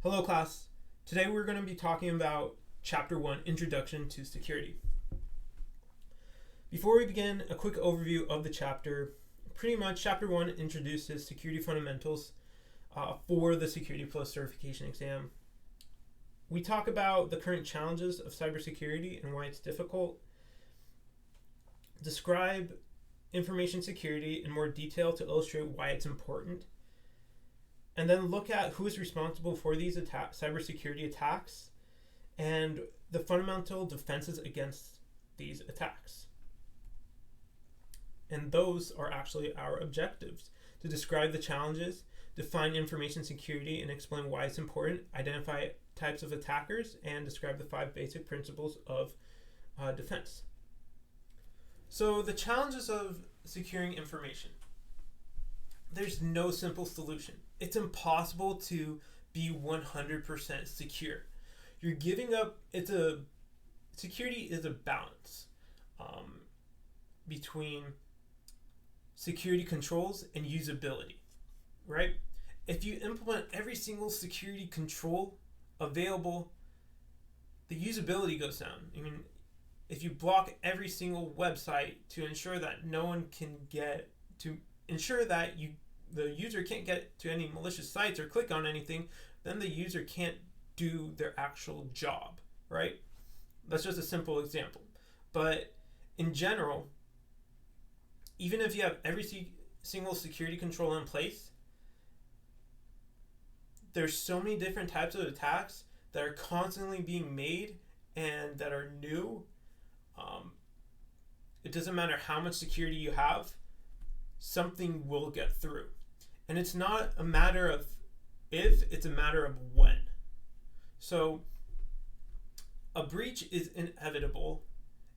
Hello class. Today we're going to be talking about Chapter 1, Introduction to Security. Before we begin, a quick overview of the chapter. Pretty much Chapter 1 introduces security fundamentals for the Security Plus certification exam. We talk about the current challenges of cybersecurity and why it's difficult. Describe information security in more detail to illustrate why it's important. And then look at who is responsible for these cybersecurity attacks and the fundamental defenses against these attacks. And those are actually our objectives: to describe the challenges, define information security and explain why it's important, identify types of attackers, and describe the 5 basic principles of defense. So the challenges of securing information. There's no simple solution. It's impossible to be 100% secure. You're giving up. Security is a balance between security controls and usability, right? If you implement every single security control available, the usability goes down. I mean, if you block every single website to ensure that no one can get to ensure that the user can't get to any malicious sites or click on anything, then the user can't do their actual job, right? That's just a simple example. But in general, even if you have every single security control in place, there's so many different types of attacks that are constantly being made and that are new. It doesn't matter how much security you have, something will get through. And it's not a matter of if, it's a matter of when. So a breach is inevitable,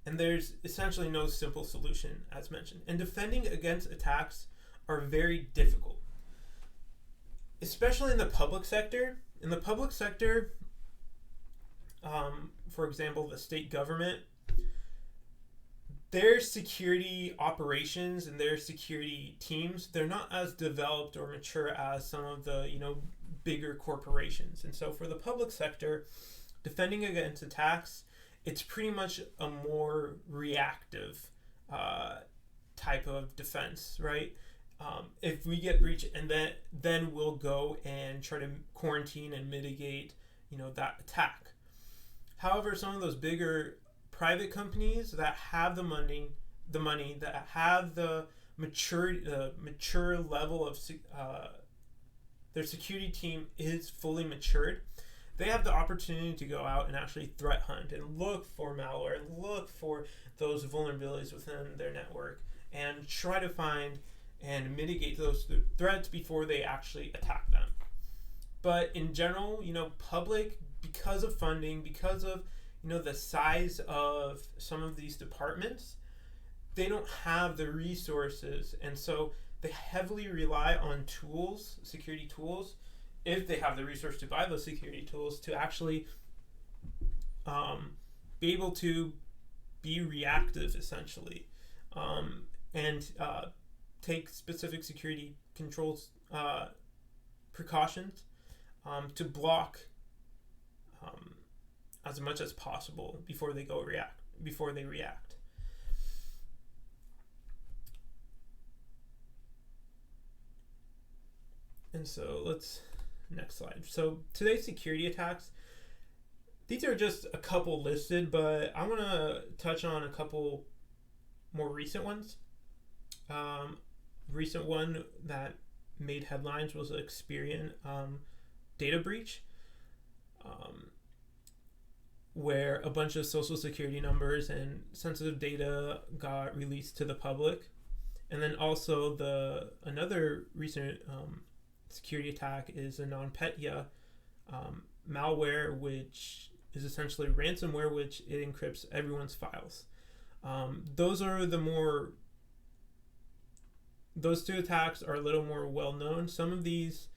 and there's essentially no simple solution, as mentioned. And defending against attacks are very difficult, especially in the public sector. In the public sector, for example, the state government, their security operations and their security teams, they're not as developed or mature as some of the bigger corporations. And so for the public sector, defending against attacks, it's pretty much a more reactive type of defense, right? If we get breached, and then we'll go and try to quarantine and mitigate that attack. However, some of those bigger private companies that have the money that have the mature level of their security team is fully matured, they have the opportunity to go out and actually threat hunt and look for malware and look for those vulnerabilities within their network and try to find and mitigate those threats before they actually attack them. But in general, public, because of funding, because of the size of some of these departments, they don't have the resources, and so they heavily rely on tools, security tools, if they have the resource to buy those security tools, to actually be able to be reactive, essentially, and take specific security controls precautions to block as much as possible before they react. And so next slide. So today's security attacks, these are just a couple listed, but I want to touch on a couple more recent ones. Recent one that made headlines was the Experian data breach, where a bunch of social security numbers and sensitive data got released to the public. And then also another recent security attack is a NotPetya malware, which is essentially ransomware, which it encrypts everyone's files. Those two attacks are a little more well known. Some of these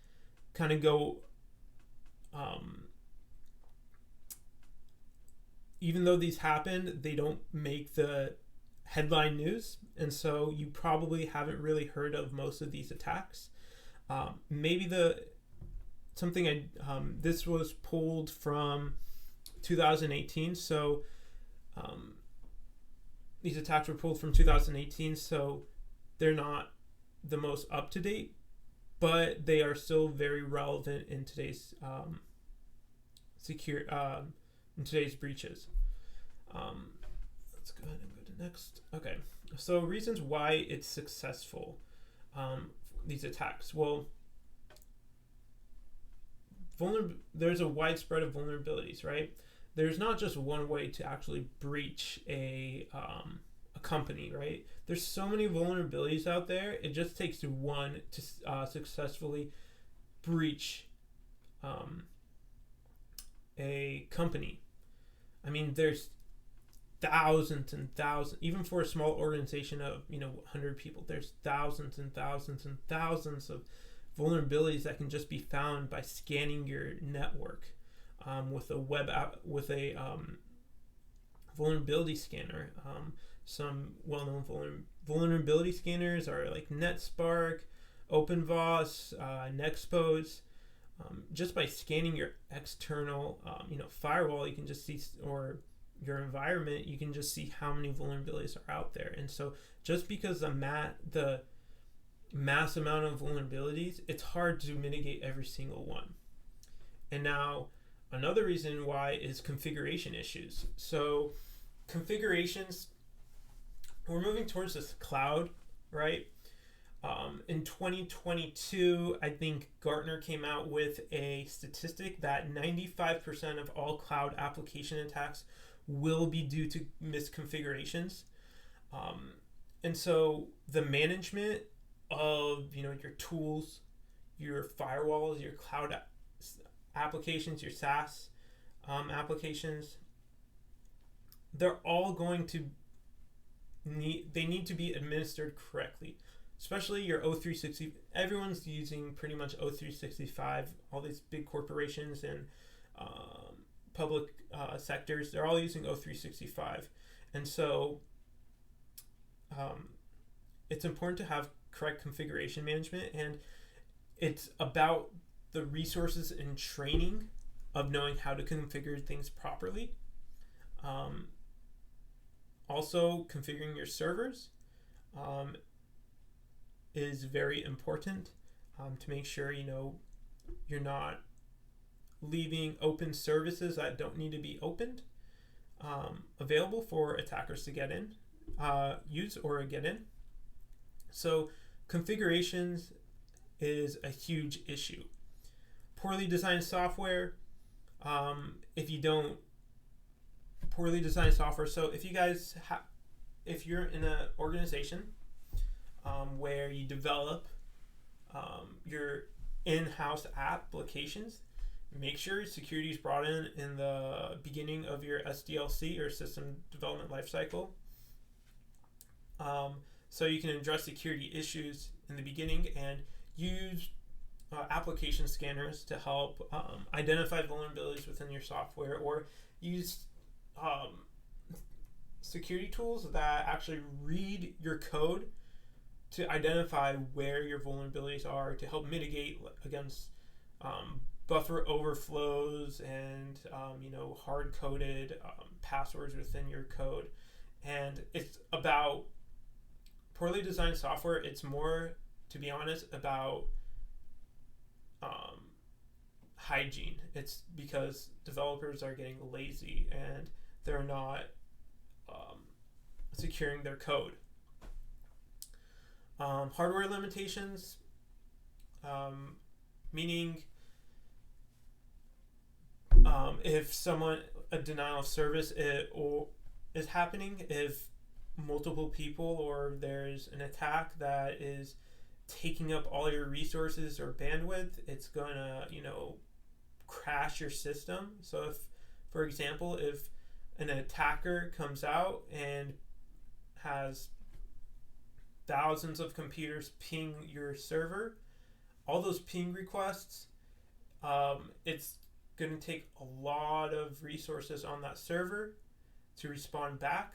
kind of go even though these happened, they don't make the headline news, and so you probably haven't really heard of most of these attacks. Maybe something this was pulled from 2018, so these attacks were pulled from 2018, so they're not the most up to date, but they are still very relevant in today's in today's breaches. Let's go ahead and go to next. Okay, so reasons why it's successful, these attacks. Well, there's a widespread of vulnerabilities, right? There's not just one way to actually breach a company, right? There's so many vulnerabilities out there. It just takes one to successfully breach a company. I mean, there's thousands and thousands, even for a small organization of 100 people, there's thousands and thousands and thousands of vulnerabilities that can just be found by scanning your network with a web app, with a vulnerability scanner. Some well-known vulnerability scanners are like NetSpark, OpenVOS, Nexpose. Just by scanning your external firewall, you can just see, or your environment, you can just see how many vulnerabilities are out there. And so just because the mass amount of vulnerabilities, it's hard to mitigate every single one. And now another reason why is configuration issues. So configurations, we're moving towards this cloud, right? In 2022, I think Gartner came out with a statistic that 95% of all cloud application attacks will be due to misconfigurations. And so the management of your tools, your firewalls, your cloud applitions, your SaaS applications, they're all going to need to be administered correctly. Especially your O360, everyone's using pretty much O365. All these big corporations and public sectors, they're all using O365, and so it's important to have correct configuration management, and it's about the resources and training of knowing how to configure things properly. Also, configuring your servers is very important to make sure you're not leaving open services that don't need to be opened available for attackers to get in, use or get in. So configurations is a huge issue. Poorly designed software. Poorly designed software. So if you guys if you're in an organization where you develop your in-house applications, make sure security is brought in the beginning of your SDLC or system development lifecycle, so you can address security issues in the beginning and use application scanners to help identify vulnerabilities within your software, or use security tools that actually read your code to identify where your vulnerabilities are, to help mitigate against buffer overflows and hard-coded passwords within your code. And it's about poorly designed software. It's more, to be honest, about hygiene. It's because developers are getting lazy and they're not securing their code. Hardware limitations, meaning if a denial of service is happening, if multiple people, or there's an attack that is taking up all your resources or bandwidth, it's gonna crash your system. So if, for example, if an attacker comes out and has thousands of computers ping your server, all those ping requests, it's going to take a lot of resources on that server to respond back,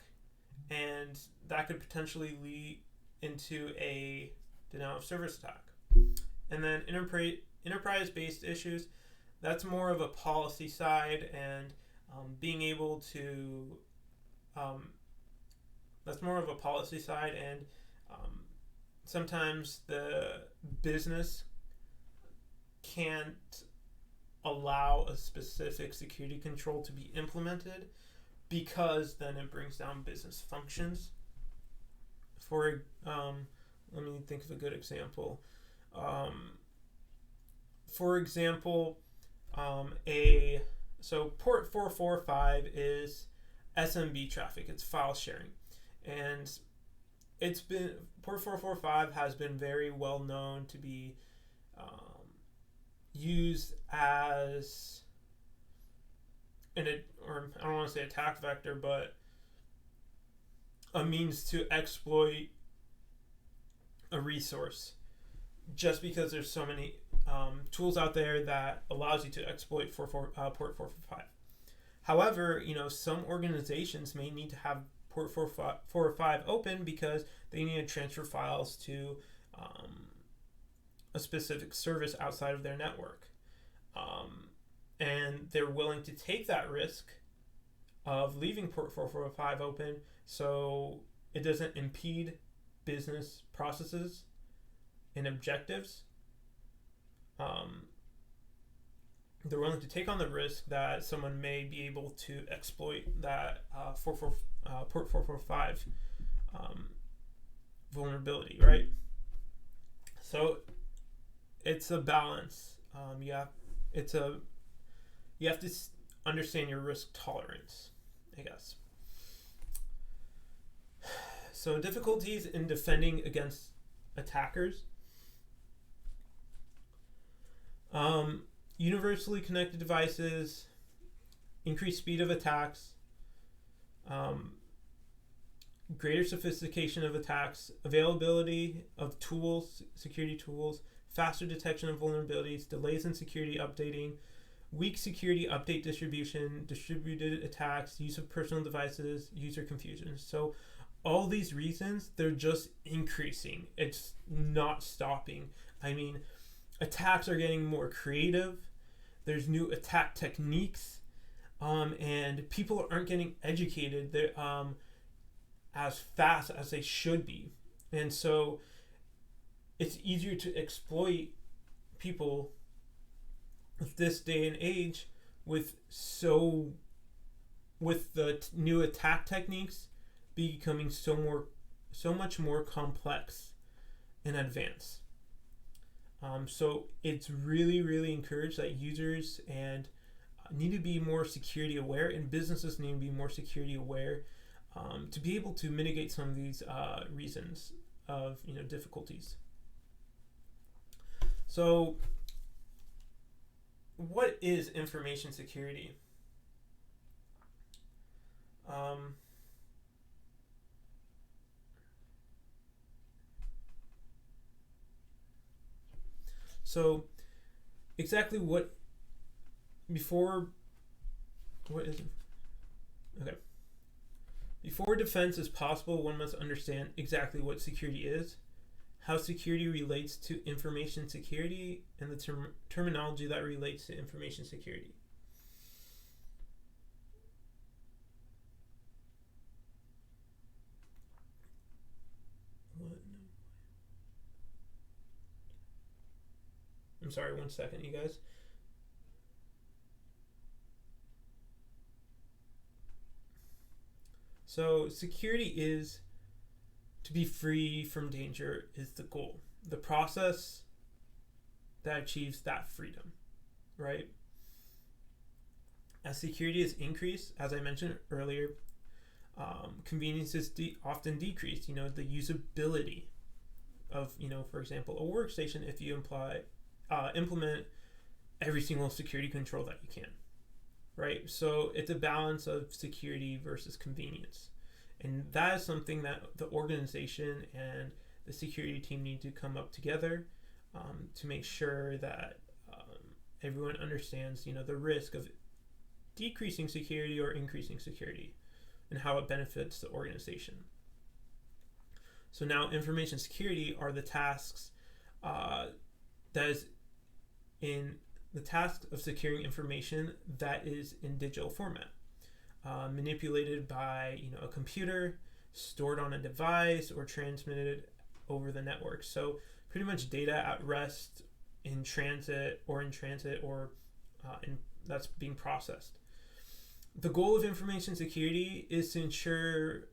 and that could potentially lead into a denial of service attack. And then enterprise-based issues, that's more of a policy side, and being able to um, that's more of a policy side, and um, sometimes the business can't allow a specific security control to be implemented because then it brings down business functions. For let me think of a good example. For example, a so port 445 is SMB traffic. It's file sharing, and it's been port 445 has been very well known to be used as or I don't want to say attack vector, but a means to exploit a resource, just because there's so many tools out there that allows you to exploit port 445. However, some organizations may need to have port 445 open because they need to transfer files to a specific service outside of their network. And they're willing to take that risk of leaving port 445 open so it doesn't impede business processes and objectives. They're willing to take on the risk that someone may be able to exploit that port 445 vulnerability, right? So it's a balance. You have to understand your risk tolerance, I guess. So difficulties in defending against attackers. Universally connected devices, increased speed of attacks, greater sophistication of attacks, availability of tools, security tools, faster detection of vulnerabilities, delays in security updating, weak security update distribution, distributed attacks, use of personal devices, user confusion. So all these reasons, they're just increasing. It's not stopping. I mean, attacks are getting more creative. There's new attack techniques, and people aren't getting educated as fast as they should be. And so it's easier to exploit people of this day and age with the new attack techniques becoming so much more complex and advanced. So it's really, really encouraged that users need to be more security aware, and businesses need to be more security aware to be able to mitigate some of these reasons of difficulties. So, what is information security? So exactly what is it? Okay. Before defense is possible, one must understand exactly what security is, how security relates to information security, and the terminology that relates to information security. I'm sorry, 1 second, you guys. So security is to be free from danger is the goal. The process that achieves that freedom, right? As security is increased, as I mentioned earlier, convenience is often decreased. The usability of, for example, a workstation if you implement every single security control that you can, right? So it's a balance of security versus convenience. And that is something that the organization and the security team need to come up together to make sure that everyone understands, the risk of decreasing security or increasing security and how it benefits the organization. So now information security are the tasks that is in the task of securing information that is in digital format, manipulated by a computer, stored on a device, or transmitted over the network. So pretty much data at rest, in transit, or that's being processed. The goal of information security is to ensure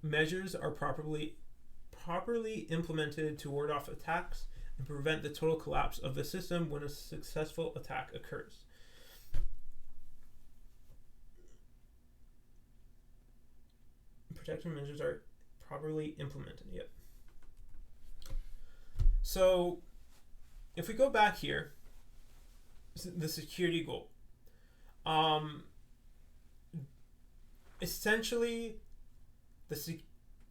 measures are properly implemented to ward off attacks and prevent the total collapse of the system when a successful attack occurs. Protection measures are properly implemented. Yep. So if we go back here, the security goal. Essentially,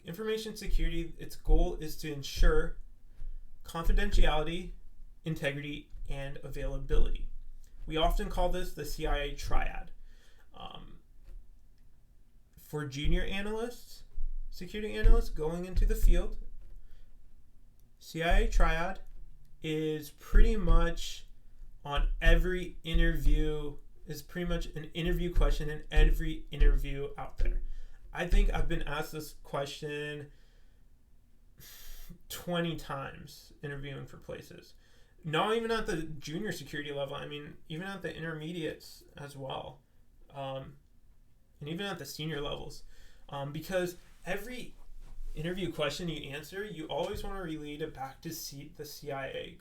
information security, its goal is to ensure confidentiality, integrity, and availability. We often call this the CIA triad. For junior analysts, security analysts going into the field, CIA triad is pretty much on every interview, is pretty much an interview question in every interview out there. I think I've been asked this question 20 times interviewing for places. Not even at the junior security level, I mean, even at the intermediates as well. And even at the senior levels. Because every interview question you answer, you always want to relate it back to the CIA.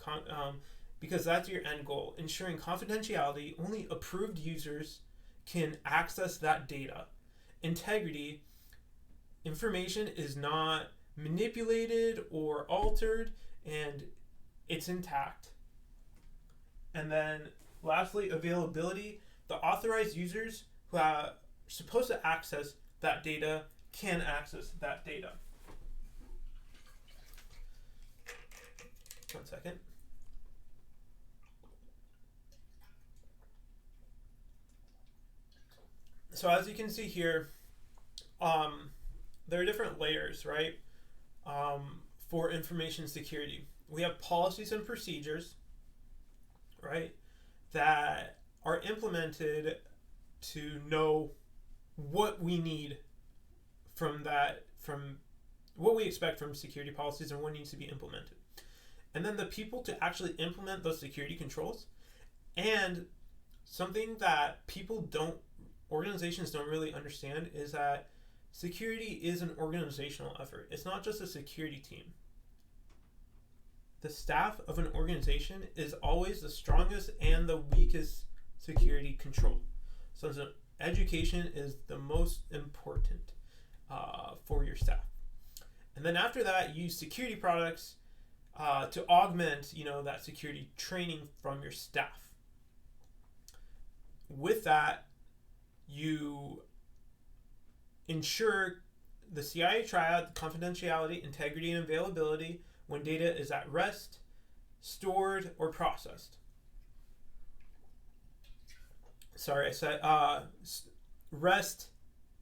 Because that's your end goal. Ensuring confidentiality, only approved users can access that data. Integrity, information is not manipulated or altered, and it's intact. And then lastly, availability, the authorized users who are supposed to access that data can access that data. One second. So as you can see here, there are different layers, right, for information security. We have policies and procedures, right, that are implemented to know what we need from what we expect from security policies and what needs to be implemented. And then the people to actually implement those security controls. And something that organizations don't really understand is that security is an organizational effort. It's not just a security team. The staff of an organization is always the strongest and the weakest security control. So education is the most important for your staff. And then after that, use security products to augment, that security training from your staff. With that, you ensure the CIA triad, confidentiality, integrity, and availability when data is at rest, stored, or processed. Sorry, I said rest,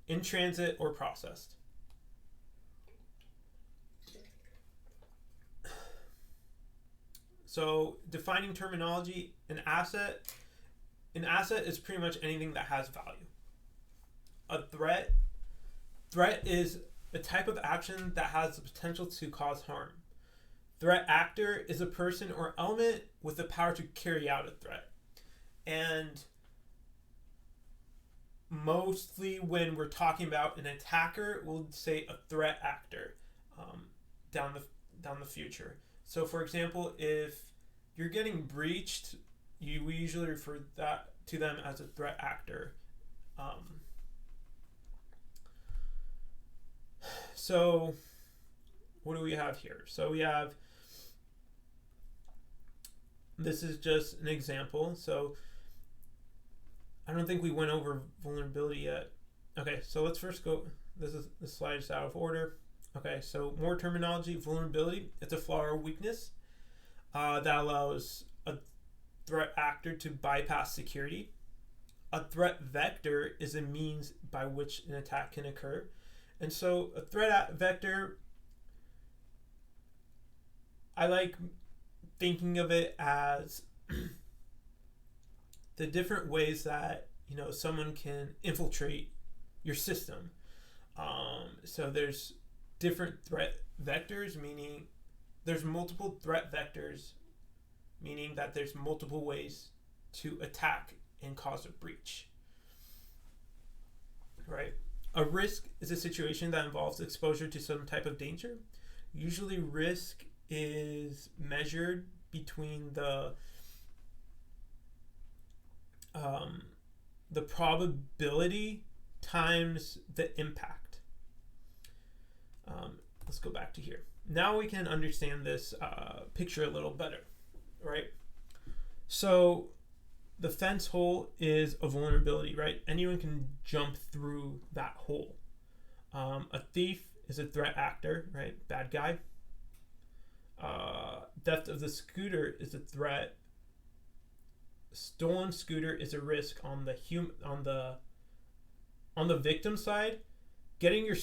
in transit, or processed. So defining terminology, an asset is pretty much anything that has value. A threat is a type of action that has the potential to cause harm. Threat actor is a person or element with the power to carry out a threat. And mostly when we're talking about an attacker, we'll say a threat actor down the future. So for example, if you're getting breached, we usually refer to them as a threat actor. So what do we have here? So we have, this is just an example. So I don't think we went over vulnerability yet. Okay, so let's first go, this slide is out of order. Okay, so more terminology. Vulnerability, it's a flaw or weakness that allows a threat actor to bypass security. A threat vector is a means by which an attack can occur. And so a threat vector, I like thinking of it as the different ways that someone can infiltrate your system. So there's different threat vectors, meaning there's multiple threat vectors, meaning that there's multiple ways to attack and cause a breach. Right? A risk is a situation that involves exposure to some type of danger. Usually risk is measured between the probability times the impact. Let's go back to here. Now we can understand this picture a little better, right? So the fence hole is a vulnerability, right? Anyone can jump through that hole. A thief is a threat actor, right? Bad guy. Theft of the scooter is a threat. Stolen scooter is a risk on the victim side. Getting your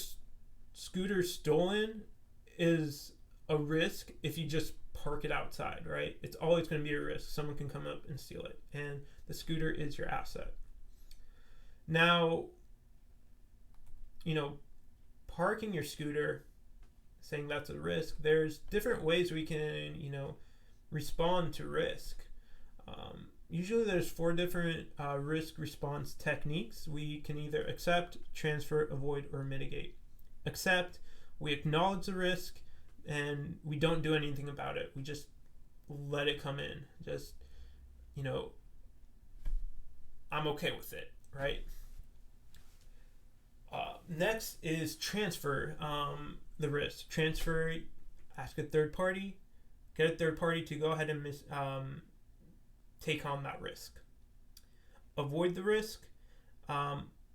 scooter stolen is a risk if you just park it outside, right? It's always going to be a risk. Someone can come up and steal it, and the scooter is your asset. Now, parking your scooter, saying that's a risk, there's different ways we can, respond to risk. Usually there's 4 different risk response techniques. We can either accept, transfer, avoid, or mitigate. Accept, we acknowledge the risk and we don't do anything about it. We just let it come in. Just, I'm okay with it, right? Next is transfer the risk. Transfer, ask a third party, get a third party to go ahead and take on that risk. Avoid the risk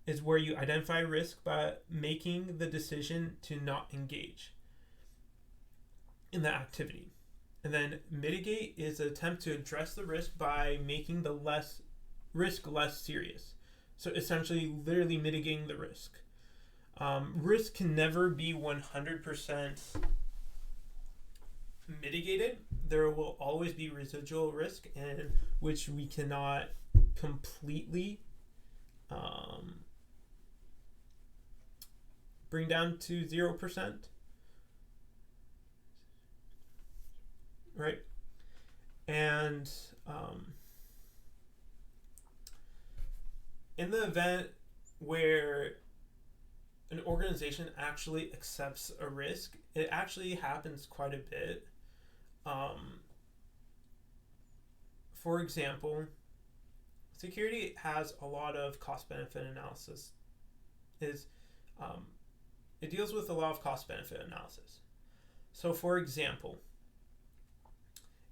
is where you identify risk by making the decision to not engage in the activity. And then mitigate is an attempt to address the risk by making the risk less serious. So essentially literally mitigating the risk. Risk can never be 100% mitigated. There will always be residual risk, and which we cannot completely bring down to 0%. Right? And in the event where an organization actually accepts a risk, it actually happens quite a bit. For example, security has a lot of cost-benefit analysis. It deals with a lot of cost-benefit analysis. So for example,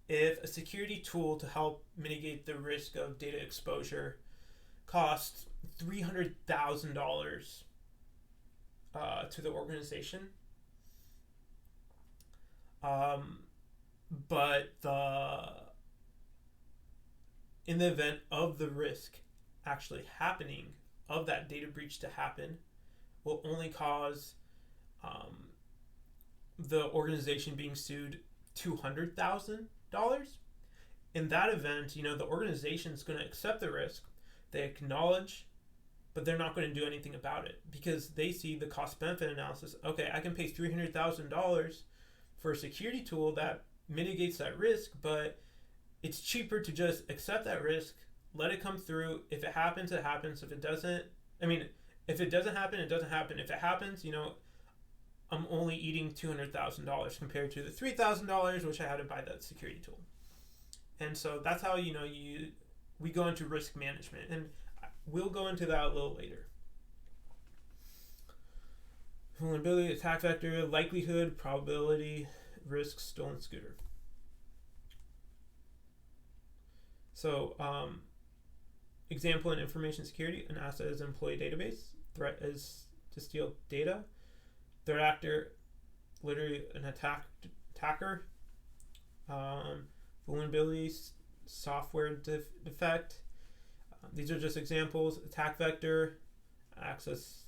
if a security tool to help mitigate the risk of data exposure costs $300,000 to the organization, but in the event of the risk actually happening, of that data breach to happen, will only cause the organization being sued $200,000. In that event, the organization is going to accept the risk. They acknowledge, but they're not going to do anything about it because they see the cost-benefit analysis. Okay, I can pay $300,000 for a security tool that mitigates that risk, but it's cheaper to just accept that risk, let it come through. If it happens, it happens. If it doesn't, if it doesn't happen, it doesn't happen. If it happens, I'm only eating $200,000 compared to the $3,000 which I had to buy that security tool. And so that's how we go into risk management, and we'll go into that a little later. Vulnerability, attack vector, likelihood, probability, risk, stolen scooter. So, example in information security, an asset is an employee database. Threat is to steal data. Threat actor, literally an attacker. Vulnerabilities, software defect. These are just examples. Attack vector, access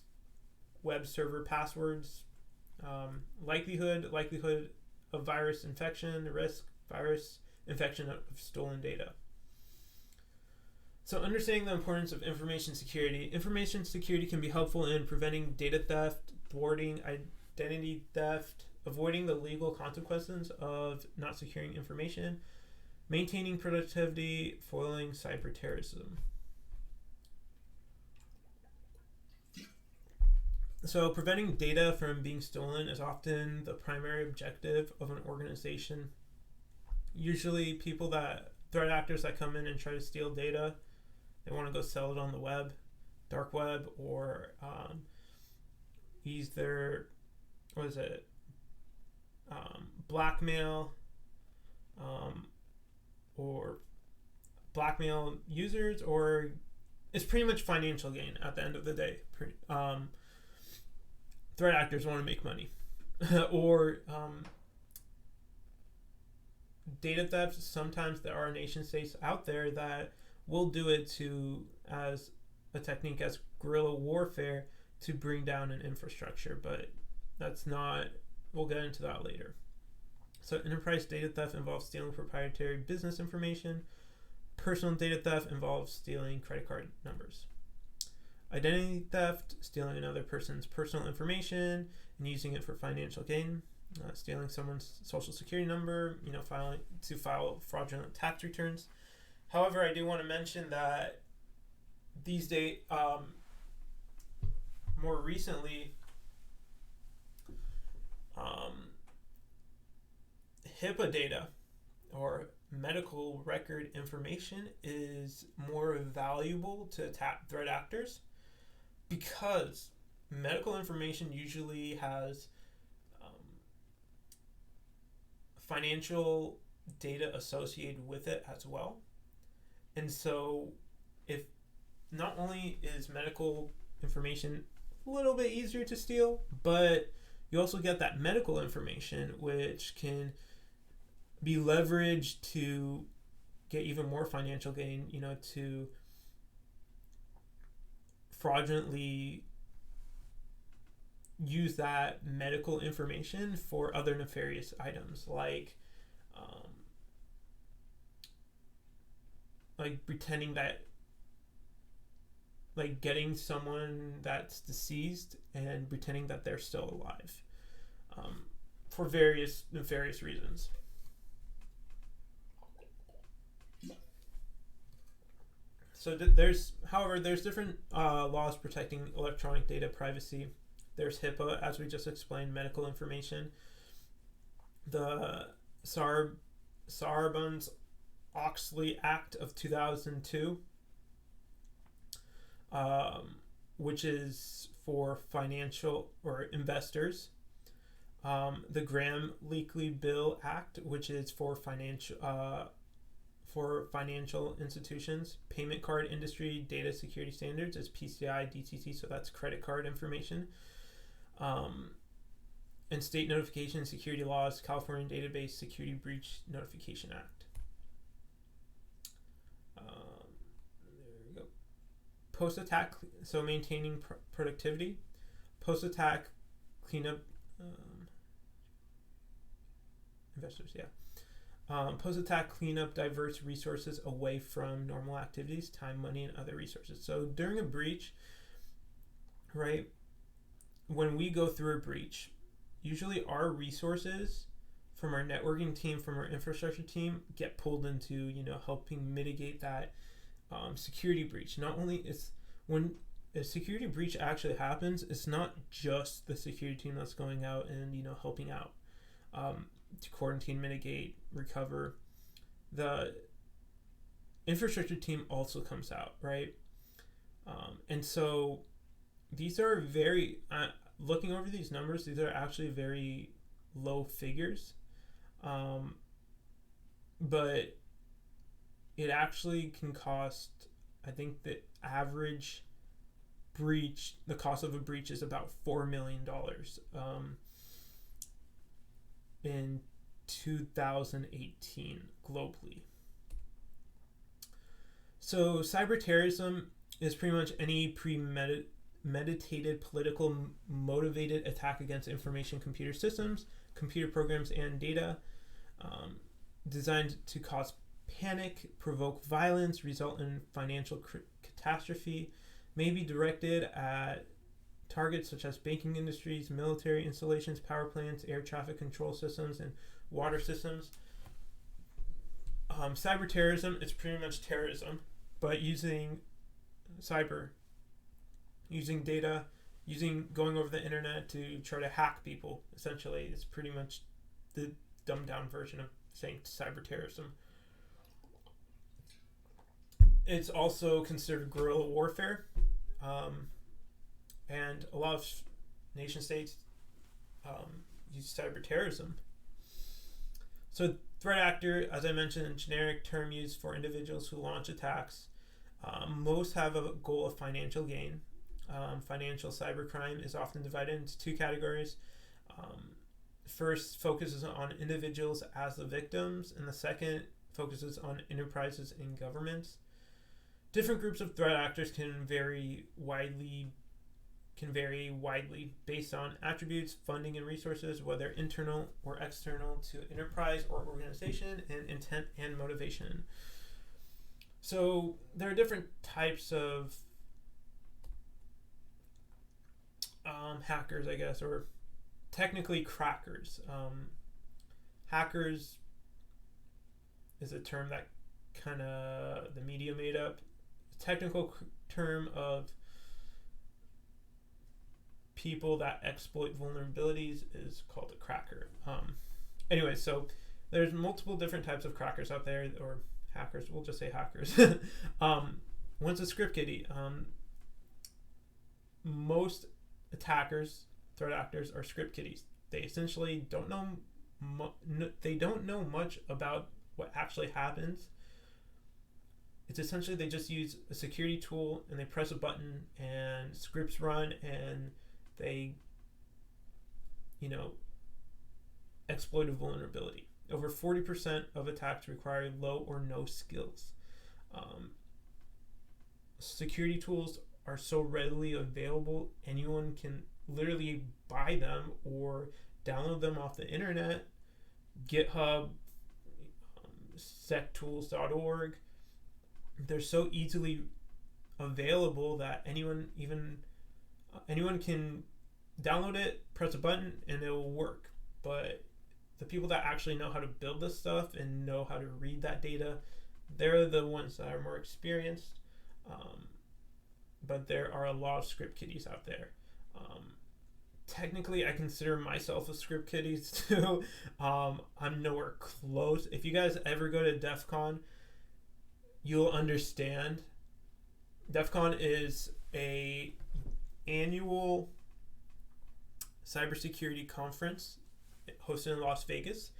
web server passwords. Likelihood of virus infection. Risk, virus infection of stolen data. So understanding the importance of information security. Information security can be helpful in preventing data theft, thwarting identity theft, avoiding the legal consequences of not securing information, maintaining productivity, foiling cyber terrorism. So preventing data from being stolen is often the primary objective of an organization. Usually threat actors that come in and try to steal data, they want to go sell it on the web, dark web, or use their, blackmail, or blackmail users, or it's pretty much financial gain at the end of the day. Threat actors want to make money. Or data theft, sometimes there are nation states out there that will do it as a technique, as guerrilla warfare, to bring down an infrastructure, but we'll get into that later. So enterprise data theft involves stealing proprietary business information. Personal data theft involves stealing credit card numbers. Identity theft, stealing another person's personal information and using it for financial gain. Stealing someone's social security number, file fraudulent tax returns. However, I do want to mention that these days, more recently, HIPAA data, or medical record information, is more valuable to threat actors, because medical information usually has financial data associated with it as well. And so if not only is medical information a little bit easier to steal, but you also get that medical information which can be leveraged to get even more financial gain, to fraudulently use that medical information for other nefarious items, like pretending that, getting someone that's deceased and pretending that they're still alive, for various nefarious reasons. So there's different laws protecting electronic data privacy. There's HIPAA, as we just explained, medical information. The Sarbanes-Oxley Act of 2002, which is for financial or investors. The Gramm-Leakey Bill Act, which is for financial institutions. Payment card industry data security standards is PCI DCC, so that's credit card information. And state notification security laws, California Database Security Breach Notification Act. There we go. Post-attack, so maintaining productivity. Post-attack cleanup, investors, yeah. Post-attack cleanup diverts resources away from normal activities, time, money, and other resources. So during a breach, right, when we go through a breach, usually our resources from our networking team, from our infrastructure team, get pulled into, helping mitigate that security breach. Not only is when a security breach actually happens, it's not just the security team that's going out and, helping out to quarantine, mitigate, recover. The infrastructure team also comes out, right? And so these are looking over these numbers, these are actually very low figures. But it actually can cost, I think the average breach, the cost of a breach is about $4 million in 2018 globally. So cyber terrorism is pretty much any premeditated, political motivated attack against information computer systems, computer programs, and data. designed to cause panic, provoke violence, result in financial catastrophe, may be directed at targets such as banking industries, military installations, power plants, air traffic control systems, and water systems. Cyber terrorism is pretty much terrorism, but using cyber, using data, going over the internet to try to hack people. Essentially, it's pretty much the dumbed down version of saying cyber terrorism. It's also considered guerrilla warfare, and a lot of nation states use cyber terrorism. So threat actor, as I mentioned, a generic term used for individuals who launch attacks. Most have a goal of financial gain. Financial cybercrime is often divided into two categories. First focuses on individuals as the victims, and the second focuses on enterprises and governments. Different groups of threat actors can vary widely based on attributes, funding, and resources, whether internal or external to enterprise or organization, and intent and motivation. So there are different types of hackers, I guess, or technically crackers. Hackers is a term that kind of the media made up. The technical term of people that exploit vulnerabilities is called a cracker. Anyway, so there's multiple different types of crackers out there, or hackers. We'll just say hackers. One's a script kiddie. Most attackers, threat actors, are script kiddies. They essentially don't know much about what actually happens. It's essentially they just use a security tool and they press a button and scripts run and they, exploit a vulnerability. Over 40% of attacks require low or no skills. Security tools are so readily available, anyone can literally buy them or download them off the internet. GitHub, sektools.org. They're so easily available that anyone can download it, press a button, and it will work. But the people that actually know how to build this stuff and know how to read that data, they're the ones that are more experienced. But there are a lot of script kiddies out there. Technically, I consider myself a script kiddie too. I'm nowhere close. If you guys ever go to DEF CON, you'll understand. DEF CON is a annual cybersecurity conference hosted in Las Vegas.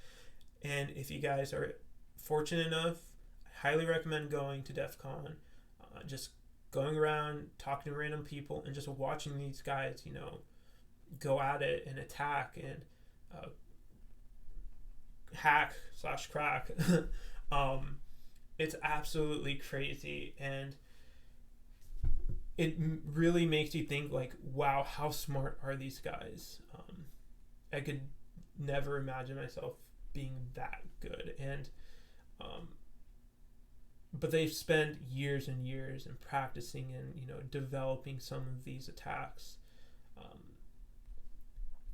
And if you guys are fortunate enough, I highly recommend going to DEF CON. Just going around, talking to random people, and just watching these guys, go at it and attack and hack/crack. It's absolutely crazy, and it really makes you think, like, wow, how smart are these guys? I could never imagine myself being that good, and but they've spent years and years in practicing and developing some of these attacks.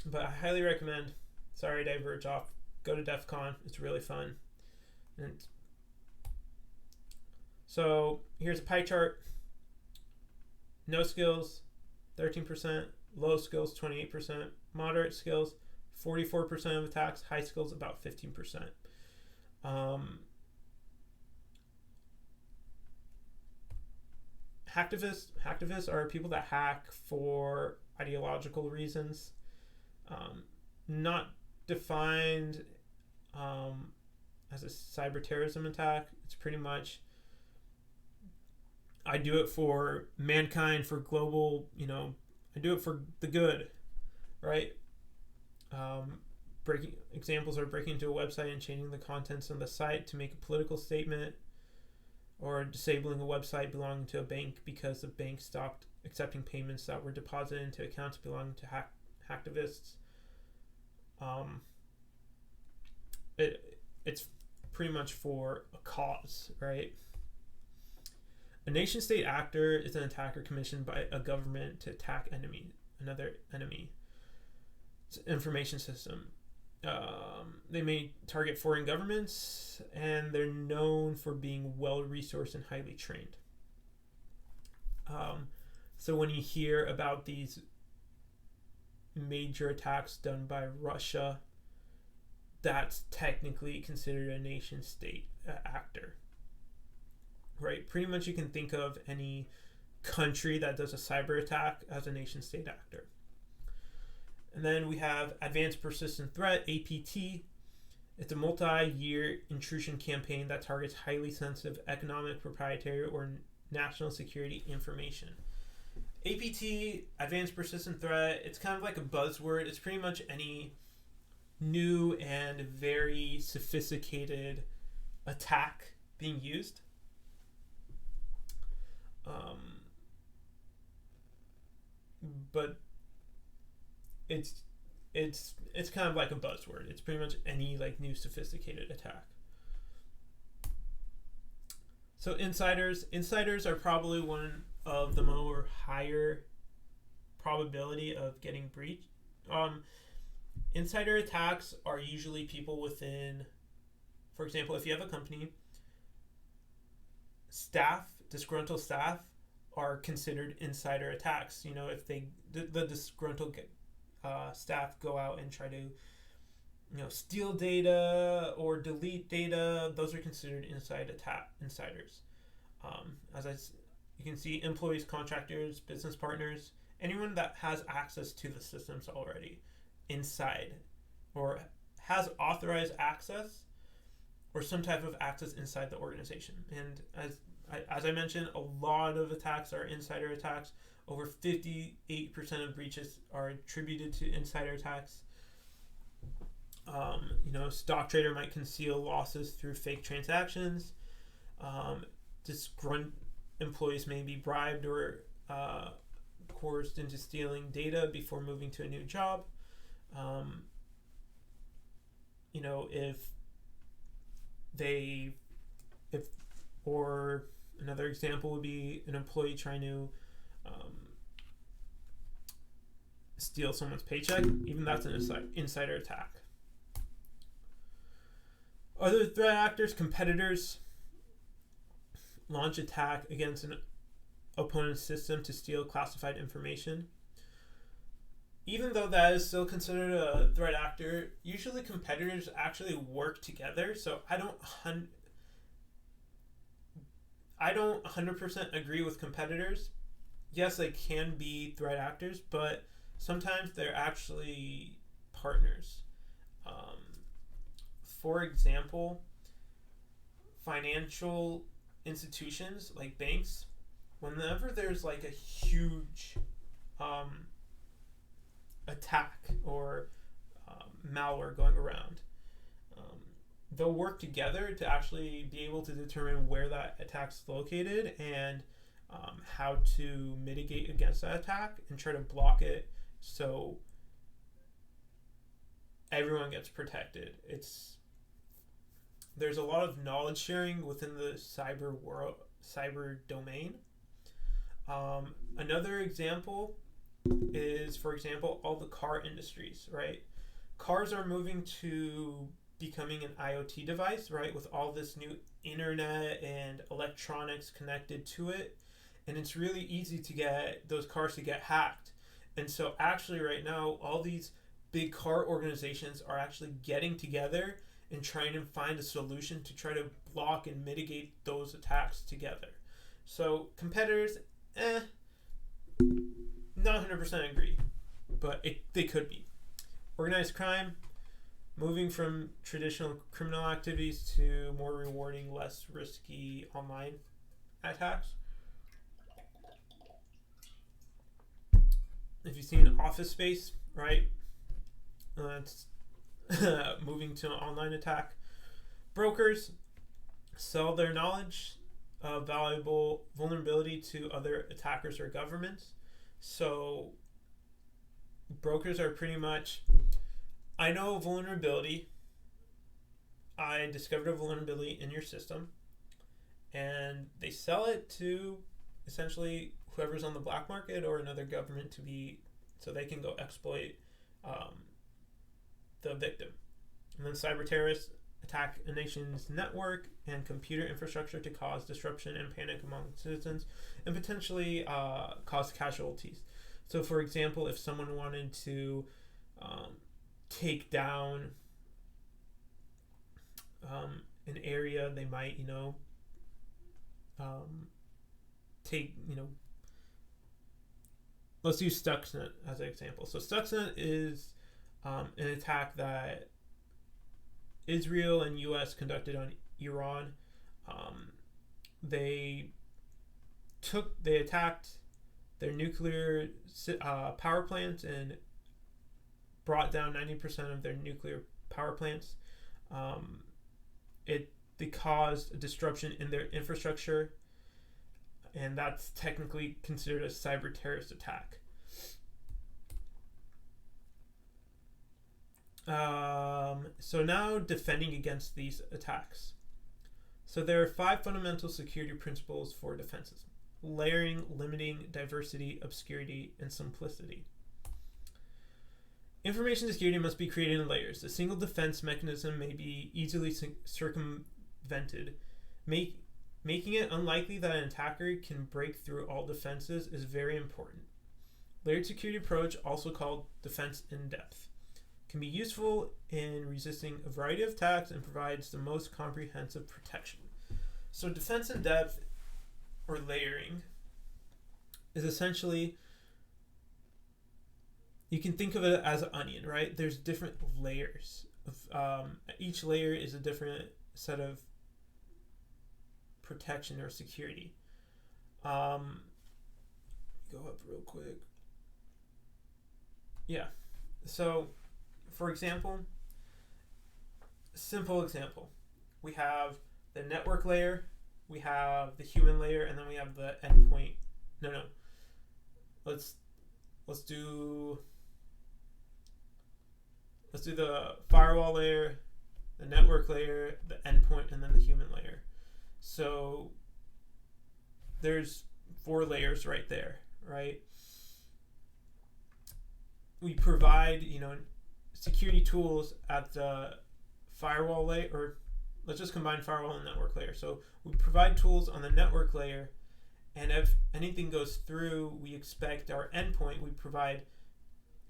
But I highly recommend. Sorry, I diverge off. Go to DEF CON. It's really fun. And so here's a pie chart. No skills, 13%. Low skills, 28%. Moderate skills, 44% of attacks. High skills, about 15%. Hacktivists are people that hack for ideological reasons. Not defined as a cyber terrorism attack. It's pretty much, I do it for mankind, for global, I do it for the good, right? Breaking examples are breaking into a website and changing the contents of the site to make a political statement, or disabling a website belonging to a bank because the bank stopped accepting payments that were deposited into accounts belonging to hacktivists. It's pretty much for a cause, right? A nation-state actor is an attacker commissioned by a government to attack another enemy. It's an information system. They may target foreign governments, and they're known for being well-resourced and highly trained. So when you hear about these major attacks done by Russia, that's technically considered a nation-state actor, right? Pretty much you can think of any country that does a cyber attack as a nation-state actor. And then we have Advanced Persistent Threat, APT. It's a multi-year intrusion campaign that targets highly sensitive economic, proprietary, or national security information. APT, Advanced Persistent Threat, it's kind of like a buzzword. It's pretty much any new and very sophisticated attack being used. But it's kind of like a buzzword. It's pretty much any like new sophisticated attack. So insiders are probably one of the more higher probability of getting breached. Insider attacks are usually people within, for example, if you have a company, disgruntled staff are considered insider attacks. You know, if the disgruntled staff go out and try to, steal data or delete data, those are considered insiders. You can see employees, contractors, business partners, anyone that has access to the systems already inside or has authorized access or some type of access inside the organization. And as I mentioned, a lot of attacks are insider attacks. Over 58% of breaches are attributed to insider attacks. Stock trader might conceal losses through fake transactions. Disgruntled employees may be bribed or coerced into stealing data before moving to a new job. Or another example would be an employee trying to steal someone's paycheck. Even that's an insider attack. Other threat actors, competitors, launch attack against an opponent's system to steal classified information. Even though that is still considered a threat actor, usually competitors actually work together. So I don't 100% agree with competitors. Yes, they can be threat actors, but sometimes they're actually partners. For example, financial institutions like banks, whenever there's like a huge attack or malware going around, they'll work together to actually be able to determine where that attack's located and how to mitigate against that attack and try to block it so everyone gets protected. There's a lot of knowledge sharing within the cyber domain. Another example is, for example, all the car industries, right? Cars are moving to becoming an IoT device, right? With all this new internet and electronics connected to it. And it's really easy to get those cars to get hacked. And so actually right now, all these big car organizations are actually getting together and trying to find a solution to try to block and mitigate those attacks together. So competitors, not 100% agree, but they could be. Organized crime, moving from traditional criminal activities to more rewarding, less risky online attacks. If you've seen Office Space, right? It's moving to an online attack. Brokers sell their knowledge of valuable vulnerability to other attackers or governments. So brokers are pretty much, I know a vulnerability, I discovered a vulnerability in your system, and they sell it to essentially whoever's on the black market or another government so they can go exploit um, the victim. And then cyber terrorists attack a nation's network and computer infrastructure to cause disruption and panic among citizens and potentially cause casualties. So, for example, if someone wanted to take down an area, they might, take, let's use Stuxnet as an example. So Stuxnet is an attack that Israel and U.S. conducted on Iran. They attacked their nuclear power plants and brought down 90% of their nuclear power plants. They caused a disruption in their infrastructure, and that's technically considered a cyber terrorist attack. So now defending against these attacks. So there are 5 fundamental security principles for defenses: layering, limiting, diversity, obscurity, and simplicity. Information security must be created in layers. A single defense mechanism may be easily circumvented. Making it unlikely that an attacker can break through all defenses is very important. Layered security approach, also called defense in depth, can be useful in resisting a variety of attacks and provides the most comprehensive protection. So defense in depth, or layering, is essentially, you can think of it as an onion, right? There's different layers. Each layer is a different set of protection or security. Go up real quick. Yeah. So, for example, simple example, we have the network layer, we have the human layer, and then we have the endpoint. Let's do the firewall layer, the network layer, the endpoint, and then the human layer. So there's 4 layers right there, right? We provide, security tools at the firewall layer, or let's just combine firewall and network layer. So we provide tools on the network layer, and if anything goes through, we expect our endpoint, we provide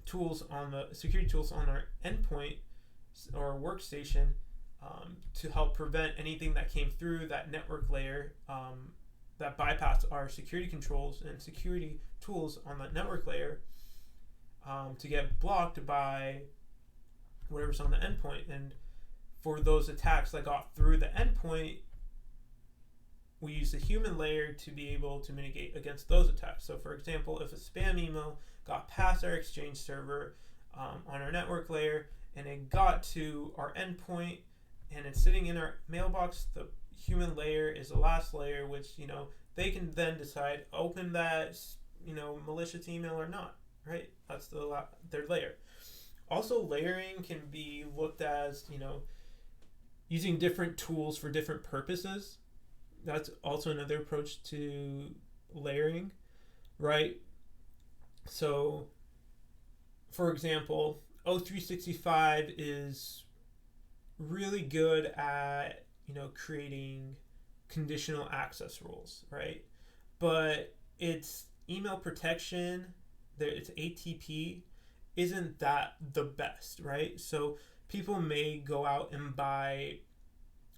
tools on the security tools on our endpoint or workstation to help prevent anything that came through that network layer that bypassed our security controls and security tools on that network layer to get blocked by whatever's on the endpoint. And for those attacks that got through the endpoint, we use the human layer to be able to mitigate against those attacks. So for example, if a spam email got past our Exchange server on our network layer and it got to our endpoint and it's sitting in our mailbox, the human layer is the last layer, which they can then decide open that malicious email or not, right? That's their layer. Also, layering can be looked as using different tools for different purposes. That's also another approach to layering, right? So, for example, O365 is really good at, creating conditional access rules, right? But its email protection, its ATP, isn't that the best, right? So people may go out and buy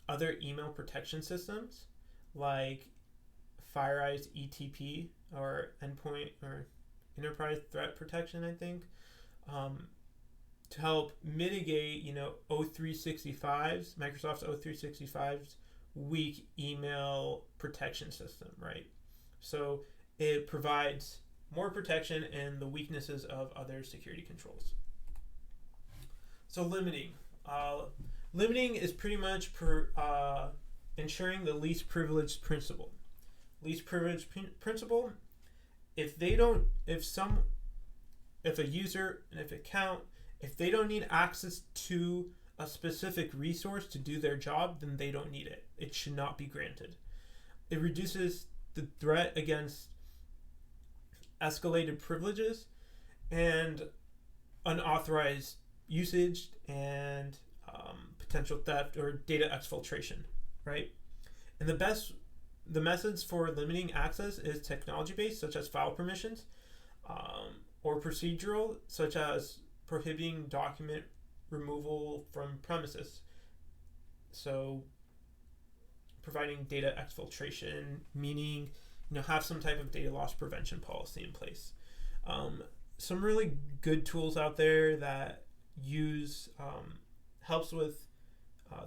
other email protection systems like FireEye's ETP or Endpoint or Enterprise Threat Protection, I think, to help mitigate, O365's, Microsoft's O365's weak email protection system, right? So it provides more protection and the weaknesses of other security controls. So limiting. Limiting is pretty much ensuring the least privileged principle. Least privileged principle, if a user and if account, if they don't need access to a specific resource to do their job, then they don't need it. It should not be granted. It reduces the threat against escalated privileges and unauthorized usage and potential theft or data exfiltration, right? And the methods for limiting access is technology-based, such as file permissions, or procedural, such as prohibiting document removal from premises. So providing data exfiltration, meaning have some type of data loss prevention policy in place. Some really good tools out there that use helps with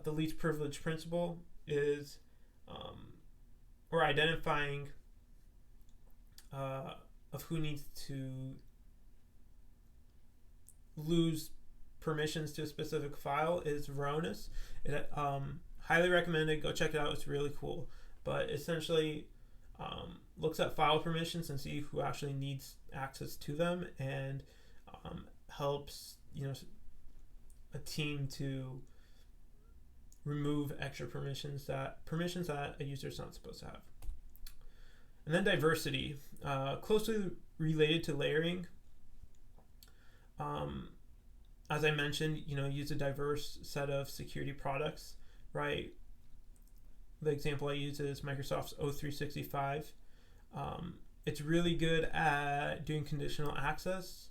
the least privilege principle is or identifying of who needs to lose permissions to a specific file is Varonis. It highly recommended. Go check it out. It's really cool. But essentially looks at file permissions and see who actually needs access to them, and helps a team to remove extra permissions that a user is not supposed to have. And then diversity, closely related to layering. As I mentioned, use a diverse set of security products, right? The example I use is Microsoft's O365. It's really good at doing conditional access,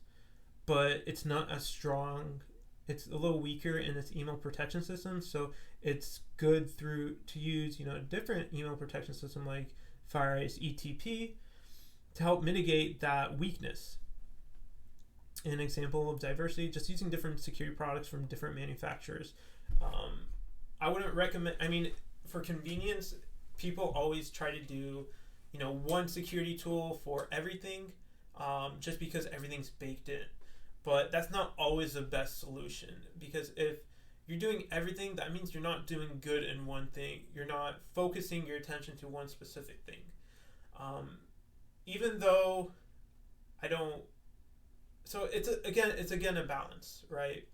but it's not as strong. It's a little weaker in its email protection system, so it's good to use a different email protection system like FireEye's ETP to help mitigate that weakness. An example of diversity, just using different security products from different manufacturers. I wouldn't recommend, for convenience, people always try to do, one security tool for everything, just because everything's baked in. But that's not always the best solution, because if you're doing everything, that means you're not doing good in one thing. You're not focusing your attention to one specific thing. Even though so it's again a balance, right?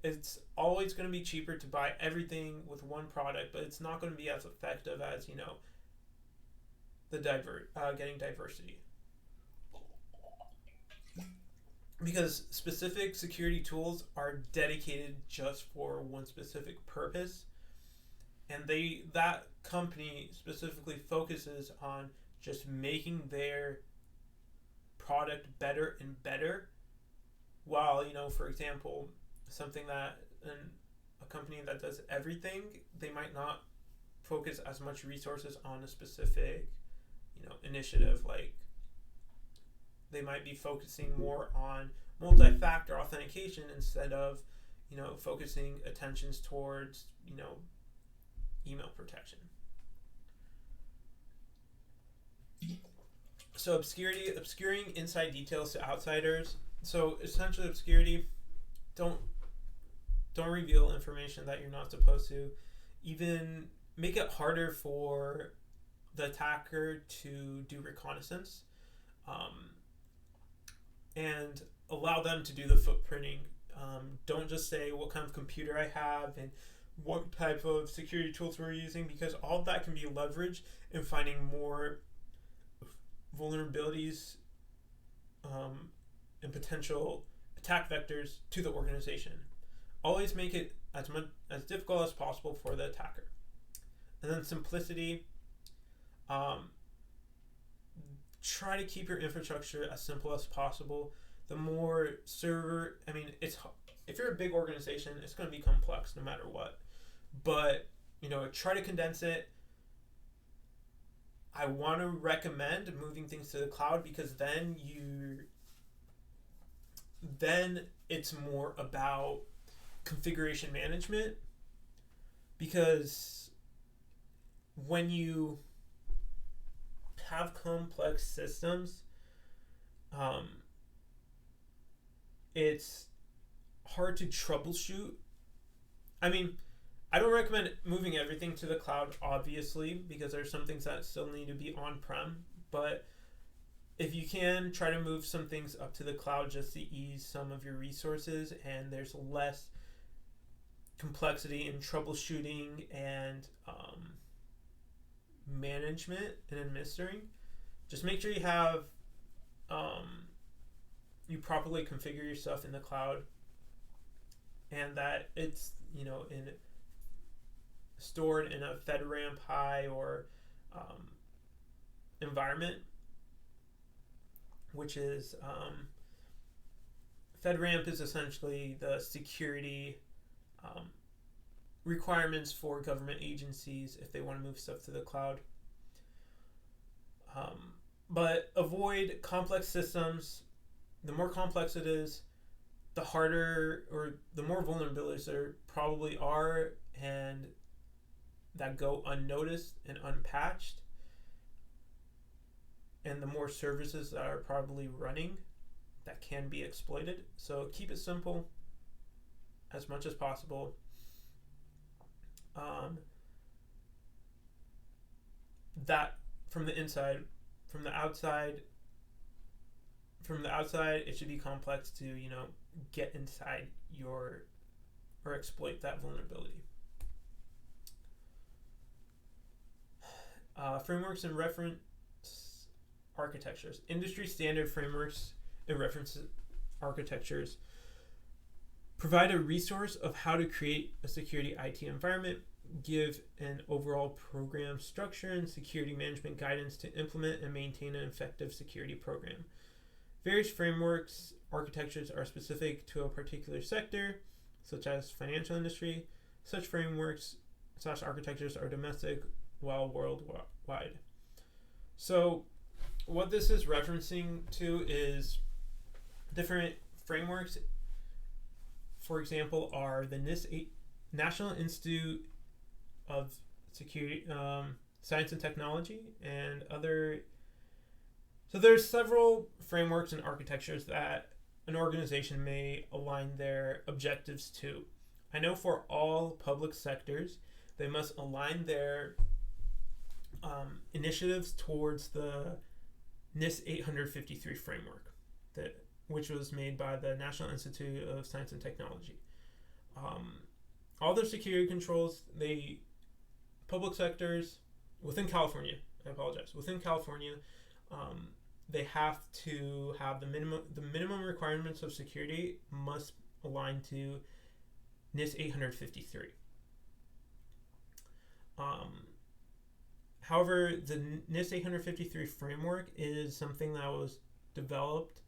It's always going to be cheaper to buy everything with one product, but it's not going to be as effective as getting diversity. Because specific security tools are dedicated just for one specific purpose, and that company specifically focuses on just making their product better and better, while for example, something that a company that does everything, they might not focus as much resources on a specific initiative. Like they might be focusing more on multi-factor authentication instead of focusing attentions towards email protection. So obscuring inside details to outsiders. So essentially, obscurity, don't reveal information that you're not supposed to. Even make it harder for the attacker to do reconnaissance, and allow them to do the footprinting. Don't just say what kind of computer I have and what type of security tools we're using, because all of that can be leveraged in finding more vulnerabilities and potential attack vectors to the organization. Always make it as difficult as possible for the attacker. And then simplicity. Try to keep your infrastructure as simple as possible. The more if you're a big organization, it's going to be complex no matter what. But try to condense it. I want to recommend moving things to the cloud, because then it's more about configuration management, because when you have complex systems, it's hard to troubleshoot. I don't recommend moving everything to the cloud, obviously, because there's some things that still need to be on-prem. But if you can, try to move some things up to the cloud just to ease some of your resources, and there's less complexity in troubleshooting and management and administering. Just make sure you have you properly configure your stuff in the cloud, and that it's stored in a FedRAMP high or environment, which is FedRAMP is essentially the security requirements for government agencies if they want to move stuff to the cloud. But avoid complex systems. The more complex it is, the harder or the more vulnerabilities there probably are, and that go unnoticed and unpatched, and the more services that are probably running that can be exploited. So keep it simple as much as possible. That from the inside, from the outside, it should be complex to get inside your or exploit that vulnerability. Frameworks and reference architectures. Industry standard frameworks and reference architectures provide a resource of how to create a security IT environment, give an overall program structure and security management guidance to implement and maintain an effective security program. Various frameworks architectures are specific to a particular sector, such as financial industry. Such frameworks / architectures are domestic while worldwide. So what this is referencing to is different frameworks. For example, are the NIST National Institute of Security, Science and Technology, and other. So there's several frameworks and architectures that an organization may align their objectives to. I know for all public sectors, they must align their initiatives towards the NIST 853 framework, which was made by the National Institute of Science and Technology. All their security controls, public sectors within California, within California, they have to have the minimum requirements of security must align to NIST 853. However, the NIST 853 framework is something that was developed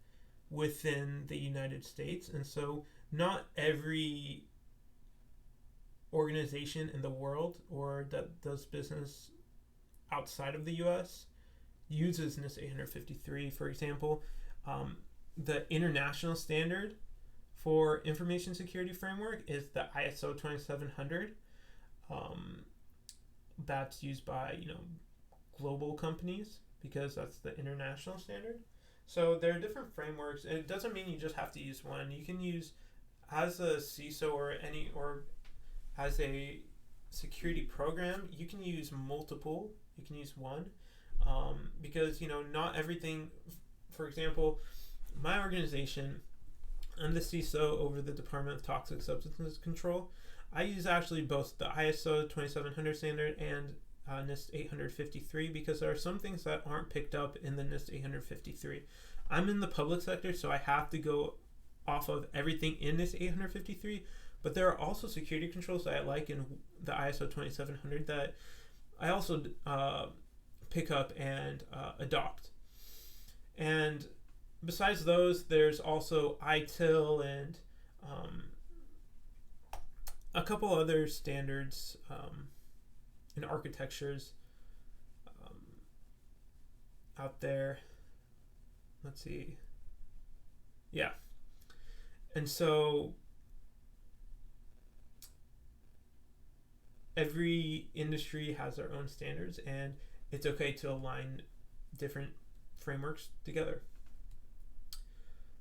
within the United States, and so not every organization in the world or that does business outside of the U.S. uses NIST 853. For example, the international standard for information security framework is the ISO 2700. That's used by global companies because that's the international standard. So there are different frameworks. It doesn't mean you just have to use one. You can use, as a CISO or as a security program, you can use multiple. You can use one because not everything. For example, my organization, I'm the CISO over the Department of Toxic Substances Control. I use actually both the ISO 2700 standard and NIST 853 because there are some things that aren't picked up in the NIST 853. I'm in the public sector, so I have to go off of everything in NIST 853, but there are also security controls that I like in the ISO 2700 that I also pick up and adopt. And besides those, there's also ITIL and a couple other standards and architectures out there. Let's see. Yeah. And so every industry has their own standards, and it's okay to align different frameworks together.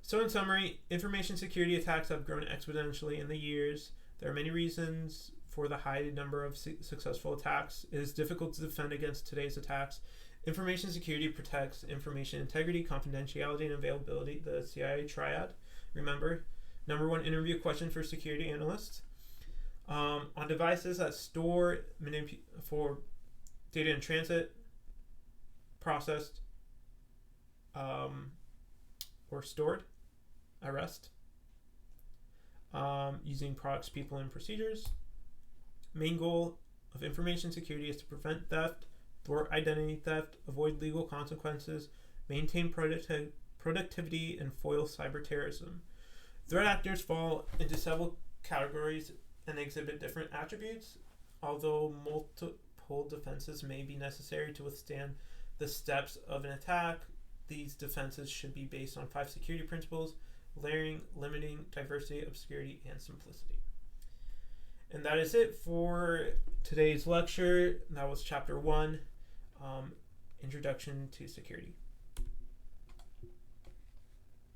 So in summary, information security attacks have grown exponentially in the years. There are many reasons for the high number of successful attacks. It is difficult to defend against today's attacks. Information security protects information integrity, confidentiality, and availability, the CIA triad. Remember, number one interview question for security analysts. On devices that store for data in transit, processed, or stored at rest, using products, people, and procedures. Main goal of information security is to prevent theft, thwart identity theft, avoid legal consequences, maintain productivity, and foil cyber terrorism. Threat actors fall into several categories and exhibit different attributes. Although multiple defenses may be necessary to withstand the steps of an attack, these defenses should be based on 5 security principles: layering, limiting, diversity, obscurity, and simplicity. And that is it for today's lecture. That was chapter 1, Introduction to Security.